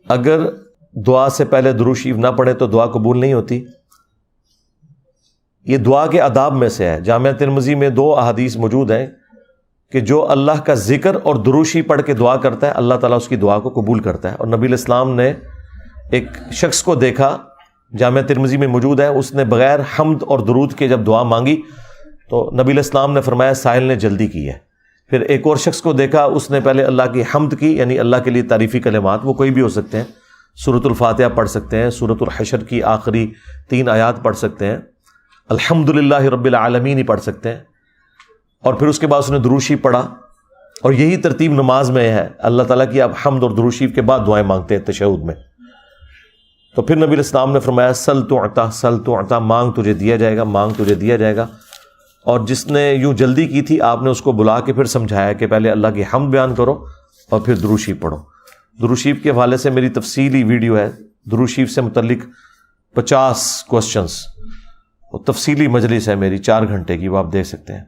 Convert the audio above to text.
اگر دعا سے پہلے درود شریف نہ پڑھے تو دعا قبول نہیں ہوتی؟ یہ دعا کے آداب میں سے ہے۔ جامعہ ترمذی میں 2 احادیث موجود ہیں کہ جو اللہ کا ذکر اور درود شریف پڑھ کے دعا کرتا ہے اللہ تعالیٰ اس کی دعا کو قبول کرتا ہے۔ اور نبی علیہ السلام نے ایک شخص کو دیکھا، جامعہ ترمذی میں موجود ہے، اس نے بغیر حمد اور درود کے جب دعا مانگی تو نبی علیہ السلام نے فرمایا سائل نے جلدی کی ہے۔ پھر ایک اور شخص کو دیکھا، اس نے پہلے اللہ کی حمد کی، یعنی اللہ کے لیے تعریفی کلمات، وہ کوئی بھی ہو سکتے ہیں، سورۃ الفاتحہ پڑھ سکتے ہیں، سورۃ الحشر کی آخری 3 آیات پڑھ سکتے ہیں، الحمدللہ رب العالمین ہی پڑھ سکتے ہیں، اور پھر اس کے بعد اس نے درود شریف پڑھا۔ اور یہی ترتیب نماز میں ہے، اللہ تعالیٰ کی آپ حمد اور درود شریف کے بعد دعائیں مانگتے ہیں تشہد میں۔ تو پھر نبی علیہ السلام نے فرمایا سل تعطیٰ، سل تعطیٰ، مانگ تجھے دیا جائے گا، مانگ تجھے دیا جائے گا۔ اور جس نے یوں جلدی کی تھی آپ نے اس کو بلا کے پھر سمجھایا کہ پہلے اللہ کی حمد بیان کرو اور پھر درود شریف پڑھو۔ درود شریف کے حوالے سے میری تفصیلی ویڈیو ہے، درود شریف سے متعلق 50 کوسچنز، اور تفصیلی مجلس ہے میری 4 گھنٹے کی، وہ آپ دیکھ سکتے ہیں۔